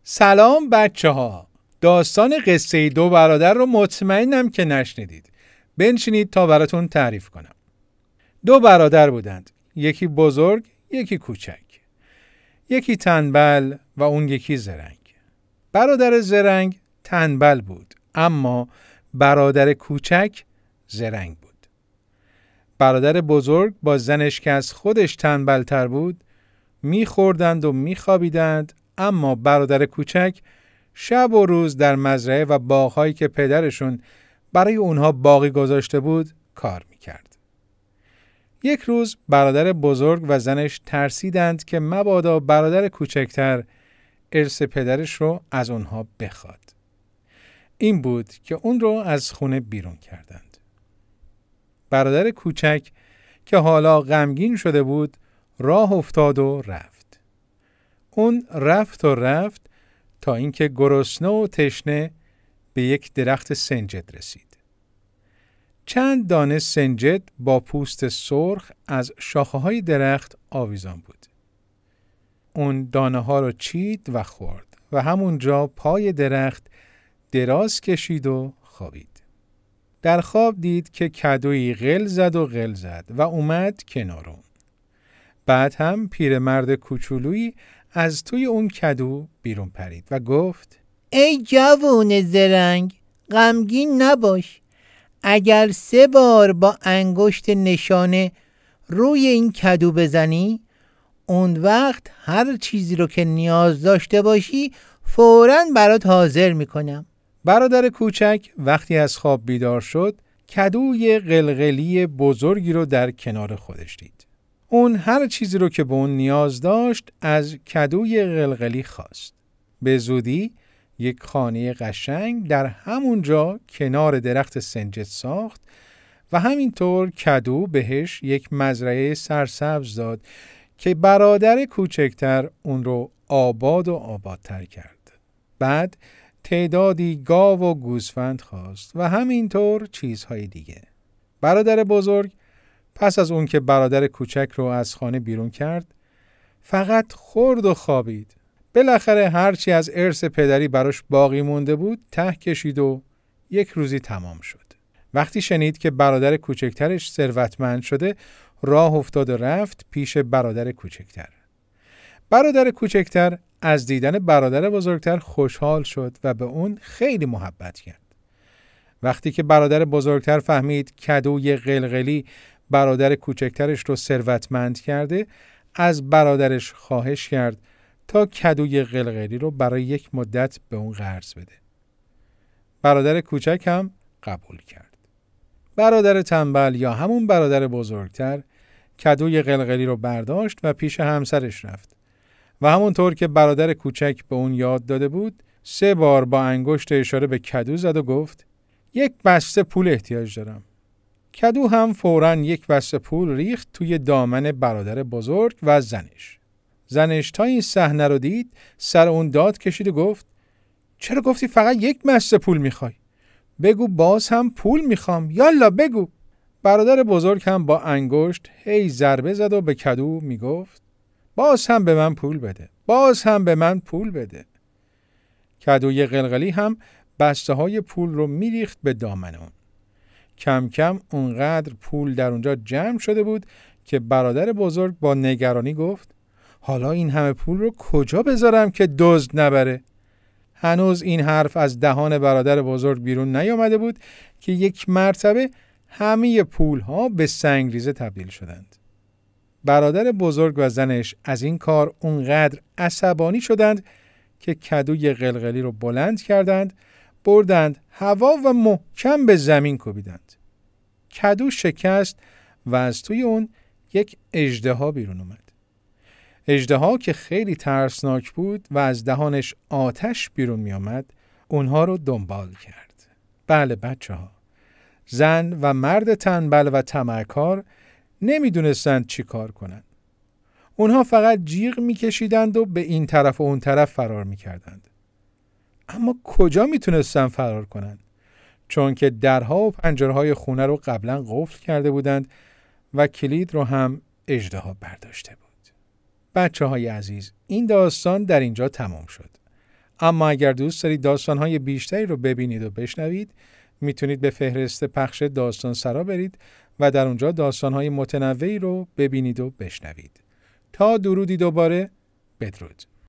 سلام بچه ها. داستان قصه دو برادر رو مطمئنم که نشنیدید. بنشینید تا براتون تعریف کنم. دو برادر بودند. یکی بزرگ، یکی کوچک. یکی تنبل و اون یکی زرنگ. برادر زرنگ تنبل بود، اما برادر کوچک زرنگ بود. برادر بزرگ با زنش که از خودش تنبل‌تر بود می‌خوردند و می‌خوابیدند، اما برادر کوچک شب و روز در مزرعه و باغ‌هایی که پدرشون برای اونها باقی گذاشته بود کار می‌کرد. یک روز برادر بزرگ و زنش ترسیدند که مبادا برادر کوچکتر ارث پدرش رو از اونها بخواد. این بود که اون رو از خونه بیرون کردند. برادر کوچک که حالا غمگین شده بود راه افتاد و رفت. اون رفت تا اینکه گرسنه و تشنه به یک درخت سنجد رسید. چند دانه سنجد با پوست سرخ از شاخه‌های درخت آویزان بود. اون دانه ها رو چید و خورد و همونجا پای درخت دراز کشید و خوابید. در خواب دید که کدویی غل زد و اومد کنار اون. بعد هم پیرمرد کوچولویی از توی اون کدو بیرون پرید و گفت: ای جوون زرنگ، غمگین نباش. اگر 3 بار با انگشت نشانه روی این کدو بزنی، اون وقت هر چیزی رو که نیاز داشته باشی فوراً برات حاضر میکنم. برادر کوچک وقتی از خواب بیدار شد، کدوی قلقلی بزرگی رو در کنار خودش دید. اون هر چیزی رو که به اون نیاز داشت از کدوی قلقلی خواست. به زودی یک خانه قشنگ در همونجا کنار درخت سنجد ساخت و همینطور کدو بهش یک مزرعه سرسبز داد که برادر کوچکتر اون رو آبادتر کرد. بعد تعدادی گاو و گوسفند خواست و همینطور چیزهای دیگه. برادر بزرگ پس از اون که برادر کوچک رو از خانه بیرون کرد، فقط خورد و خوابید. بالاخره هرچی از ارث پدری براش باقی مونده بود ته کشید و یک روزی تمام شد. وقتی شنید که برادر کوچکترش ثروتمند شده، راه افتاد و رفت پیش برادر کوچکتر. برادر کوچکتر از دیدن برادر بزرگتر خوشحال شد و به اون خیلی محبت کرد. وقتی که برادر بزرگتر فهمید کدوی قلقلی برادر کوچکترش رو ثروتمند کرده، از برادرش خواهش کرد تا کدوی قلقلی رو برای یک مدت به اون قرض بده. برادر کوچک هم قبول کرد. برادر تنبل یا همون برادر بزرگتر کدوی قلقلی رو برداشت و پیش همسرش رفت و همونطور که برادر کوچک به اون یاد داده بود 3 بار با انگشت اشاره به کدو زد و گفت: یک بسته پول احتیاج دارم. کدو هم فوراً یک بسته پول ریخت توی دامن برادر بزرگ و زنش تا این صحنه رو دید سر اون داد کشید و گفت: چرا گفتی فقط یک بسته پول میخوای؟ بگو باز هم پول میخوام، یالا بگو. برادر بزرگ هم با انگشت هی ضربه زد و به کدو میگفت: باز هم به من پول بده. کدوی قلقلی هم بسته های پول رو میریخت به دامن اون. کم کم اونقدر پول در اونجا جمع شده بود که برادر بزرگ با نگرانی گفت: حالا این همه پول رو کجا بذارم که دزد نبره؟ هنوز این حرف از دهان برادر بزرگ بیرون نیامده بود که یک مرتبه همه پول ها به سنگریزه تبدیل شدند. برادر بزرگ و زنش از این کار اونقدر عصبانی شدند که کدوی قلقلی رو بلند کردند، بردند هوا و محکم به زمین کوبیدند. کدو شکست و از توی اون یک اژدها بیرون اومد. اژدها که خیلی ترسناک بود و از دهانش آتش بیرون می آمد، اونها رو دنبال کرد. بله بچه ها، زن و مرد تنبل و طمعکار نمیدونستند چی کار کنند. اونها فقط جیغ میکشیدند و به این طرف و اون طرف فرار میکردند. اما کجا میتونستند فرار کنند؟ چون که درها و پنجرهای خونه رو قبلا قفل کرده بودند و کلید رو هم اژدها برداشته بود. بچه های عزیز، این داستان در اینجا تمام شد. اما اگر دوست دارید داستان‌های بیشتری رو ببینید و بشنوید، میتونید به فهرست پخش داستان سرا برید و در اونجا داستان‌های متنوعی رو ببینید و بشنوید. تا درودی دوباره، بدرود.